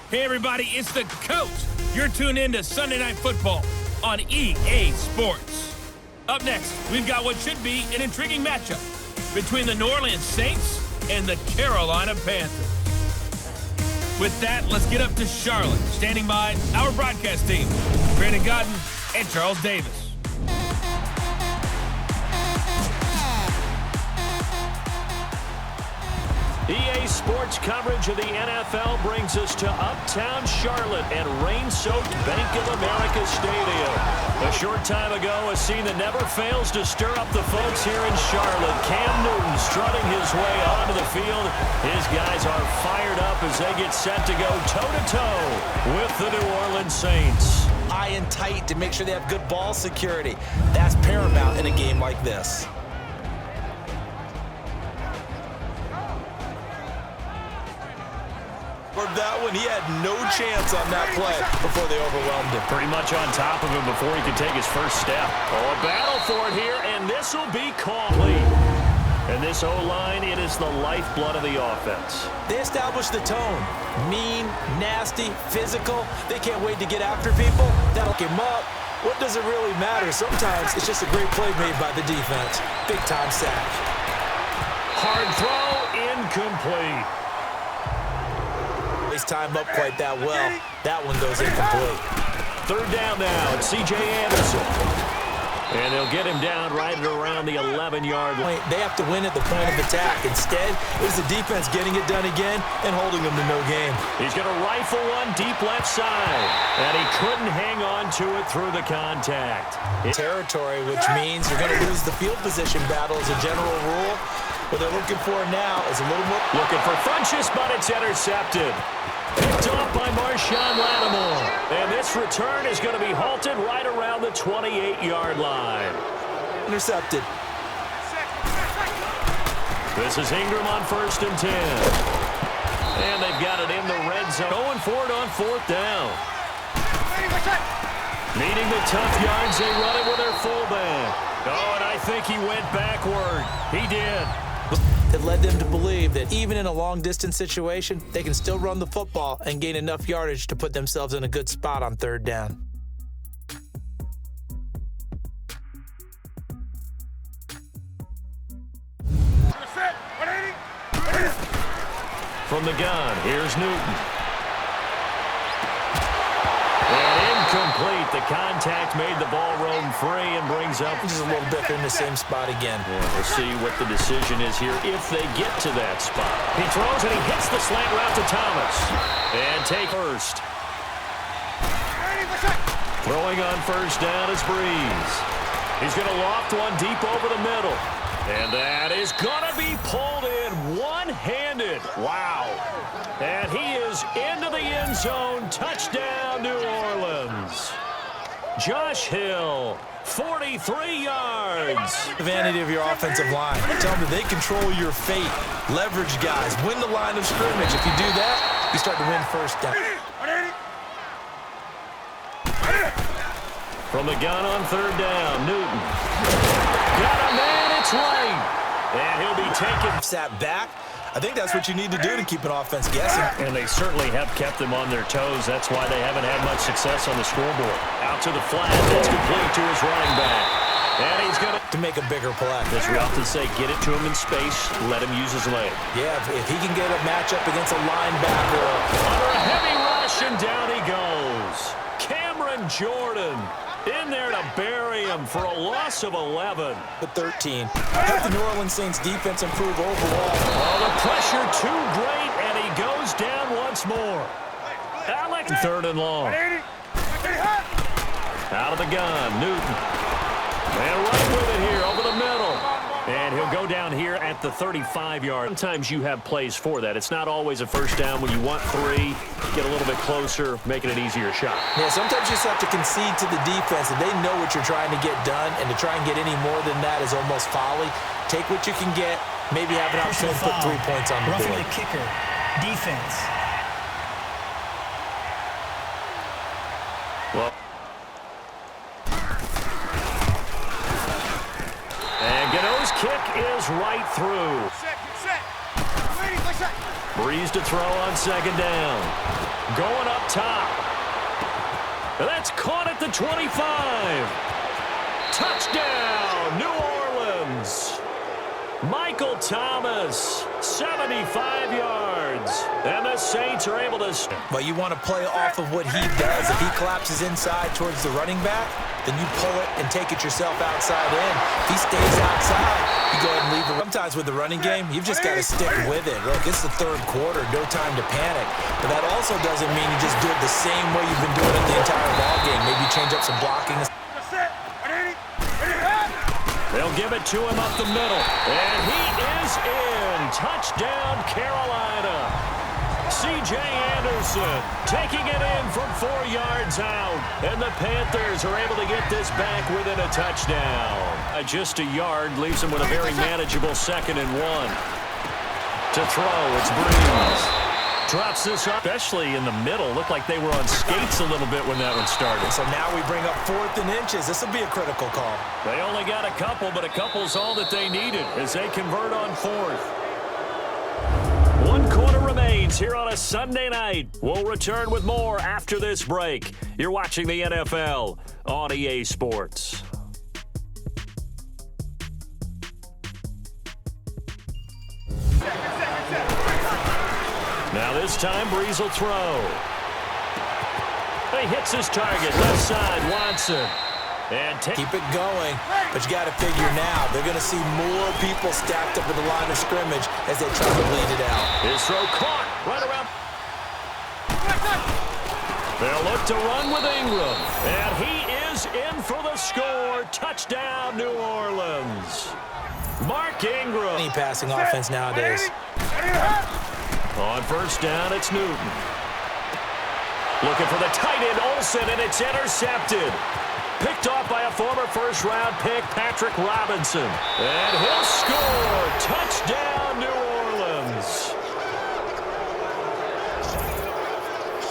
Hey everybody, it's the coach. You're tuned in to Sunday Night Football on EA Sports. Up next, we've got what should be an intriguing matchup between the New Orleans Saints and the Carolina Panthers. With that, let's get up to Charlotte. Standing by, our broadcast team, Brandon Godden and Charles Davis. EA Sports coverage of the NFL brings us to uptown Charlotte and rain-soaked Bank of America Stadium. A short time ago, a scene that never fails to stir up the folks here in Charlotte. Cam Newton strutting his way onto the field. His guys are fired up as they get set to go toe-to-toe with the New Orleans Saints. High and tight to make sure they have good ball security. That's paramount in a game like this. That one, he had no chance on that play before they overwhelmed him. Pretty much on top of him before he could take his first step. Oh, a battle for it here, and this will be costly. And this O-line, it is the lifeblood of the offense. They established the tone. Mean, nasty, physical. They can't wait to get after people. That'll get him up. What does it really matter? Sometimes it's just a great play made by the defense. Big-time sack. Hard throw, incomplete. Time up quite that well. That one goes incomplete. Third down now. It's C.J. Anderson. And they'll get him down right at around the 11-yard line. They have to win at the point of attack. Instead, it was the defense getting it done again and holding them to no game. He's going to rifle one deep left side. And he couldn't hang on to it through the contact. Territory, which means you're going to lose the field position battle as a general rule. What they're looking for now is a little more. Looking for Funchess, but it's intercepted. Picked off by Marshawn Lattimore. And this return is going to be halted right around the 28-yard line. Intercepted. This is Ingram on 1st and 10. And they've got it in the red zone. Going for it on 4th down. Needing the tough yards, they run it with their fullback. Oh, and I think he went backward. He did. That led them to believe that even in a long-distance situation, they can still run the football and gain enough yardage to put themselves in a good spot on 3rd down. From the gun, here's Newton. Incomplete. The contact made the ball roam free and brings up just a little bit in the same spot again. Yeah, we'll see what the decision is here if they get to that spot. He throws and he hits the slant route to Thomas. And take first. Throwing on 1st down is Breeze. He's going to loft one deep over the middle. And that is going to be pulled in one-handed. Wow. And he is into the end zone. Touchdown, New Orleans. Josh Hill, 43 yards. The vanity of your offensive line. Tell them that they control your fate. Leverage guys. Win the line of scrimmage. If you do that, you start to win 1st down. From the gun on 3rd down, Newton. Got a man, it's right. And he'll be taken. Sat back. I think that's what you need to do to keep an offense guessing. And they certainly have kept them on their toes. That's why they haven't had much success on the scoreboard. Out to the flat. That's complete to his running back. And he's going to make a bigger play. As we often say, get it to him in space. Let him use his leg. Yeah, if he can get a matchup against a linebacker. Under a heavy rush, and down he goes. Cameron Jordan in there to bury him for a loss of 11. The 13. Help the New Orleans Saints defense improve overall. Oh, the pressure too great, and he goes down once more. Alex, 3rd and long. Out of the gun, Newton. And right with it here, over the middle. And he'll go down here at the 35-yard. Sometimes you have plays for that. It's not always a 1st down. When you want 3, get a little bit closer, making it easier shot. Yeah, sometimes you just have to concede to the defense, and they know what you're trying to get done, and to try and get any more than that is almost folly. Take what you can get, maybe have an option to put 3 points on the board. Roughing the kicker, defense. Well, and Gano's kick is right through. Breeze to throw on second down. Going up top. And that's caught at the 25. Touchdown, New Orleans. Michael Thomas, 75 yards. And the Saints are able to... But you want to play off of what he does. If he collapses inside towards the running back, then you pull it and take it yourself outside in. If he stays outside, you go ahead and leave it. Sometimes with the running game, you've just got to stick with it. Look, it's the third quarter, no time to panic. But that also doesn't mean you just do it the same way you've been doing it the entire ball game. Maybe change up some blocking. They'll give it to him up the middle. And he is in. Touchdown, Carolina. C.J. Anderson taking it in from 4 yards out. And the Panthers are able to get this back within a touchdown. Just a yard leaves them with a very manageable 2nd and 1. To throw, it's Breeze. Drops this up, especially in the middle. Looked like they were on skates a little bit when that one started. So now we bring up 4th and inches. This will be a critical call. They only got a couple, but a couple's all that they needed as they convert on 4th. 1 quarter remains here on a Sunday night. We'll return with more after this break. You're watching the NFL on EA Sports. Now this time, Breeze will throw. He hits his target, left side, Watson. And keep it going, but you got to figure now they're going to see more people stacked up at the line of scrimmage as they try to lead it out. His throw caught right around. They'll look to run with Ingram, and he is in for the score. Touchdown, New Orleans. Mark Ingram. Any passing offense nowadays. On first down, it's Newton. Looking for the tight end, Olsen, and it's intercepted. Picked off by a former first-round pick, Patrick Robinson. And he'll score. Touchdown, New Orleans.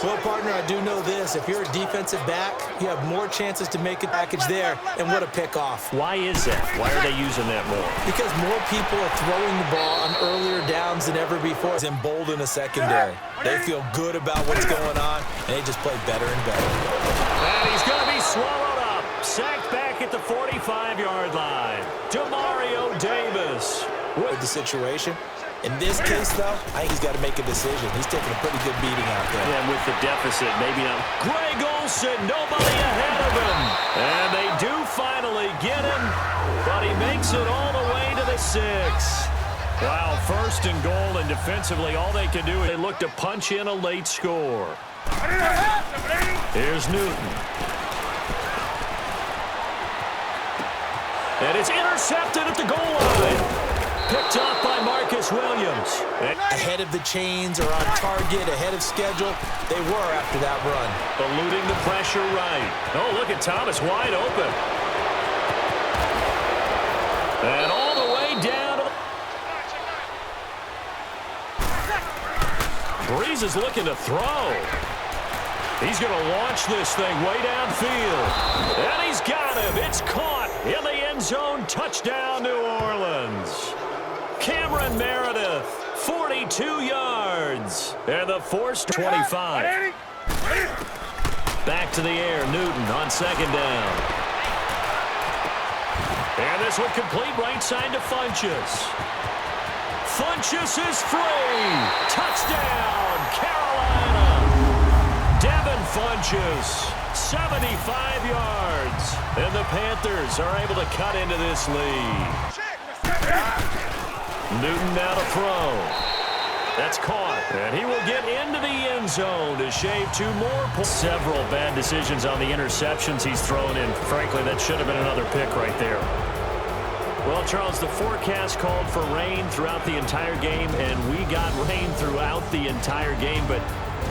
Well, partner, I do know this. If you're a defensive back, you have more chances to make a package there, and what a pickoff. Why is that? Why are they using that more? Because more people are throwing the ball on earlier downs than ever before. It's emboldened the secondary. They feel good about what's going on, and they just play better and better. And he's going to be swallowed up. Sacked back at the 45-yard line. Demario Davis. With the situation. In this case, though, I think he's got to make a decision. He's taking a pretty good beating out there. And with the deficit, maybe not. Greg Olsen, nobody ahead of him. And they do finally get him, but he makes it all the way to the 6. Wow, 1st and goal, and defensively, all they can do is they look to punch in a late score. Here's Newton. And it's intercepted at the goal line. Picked up by Marcus Williams. Ahead of the chains or on target, ahead of schedule, they were after that run. Eluding the pressure right. Oh, look at Thomas wide open. And all the way down to the... Breeze is looking to throw. He's going to launch this thing way downfield. And he's got him. It's caught in the end zone. Touchdown, New Orleans. Cameron Meredith, 42 yards. And the forced 25. Back to the air, Newton on second down. And this one complete right side to Funchess. Funchess is free. Touchdown, Carolina. Devin Funchess, 75 yards. And the Panthers are able to cut into this lead. Newton now to throw. That's caught. And he will get into the end zone to shave 2 more points. Several bad decisions on the interceptions he's thrown in. Frankly, that should have been another pick right there. Well, Charles, the forecast called for rain throughout the entire game, and we got rain throughout the entire game. But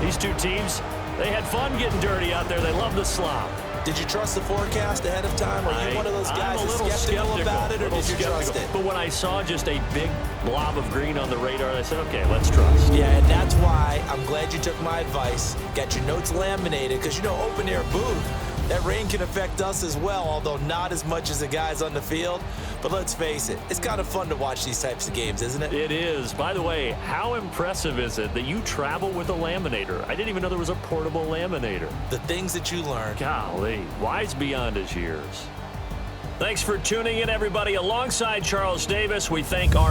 these two teams, they had fun getting dirty out there. They love the slop. Did you trust the forecast ahead of time? Are you one of those guys that's skeptical about it, or did you trust it? But when I saw just a big blob of green on the radar, I said, okay, let's trust. Yeah, and that's why I'm glad you took my advice. Got your notes laminated, because, you know, open-air booth, That rain can affect us as well, although not as much as the guys on the field. But let's face it, it's kind of fun to watch these types of games, isn't it? It is. By the way, how impressive is it that you travel with a laminator? I didn't even know there was a portable laminator. The things that you learn. Golly, wise beyond his years. Thanks for tuning in, everybody. Alongside Charles Davis, we thank our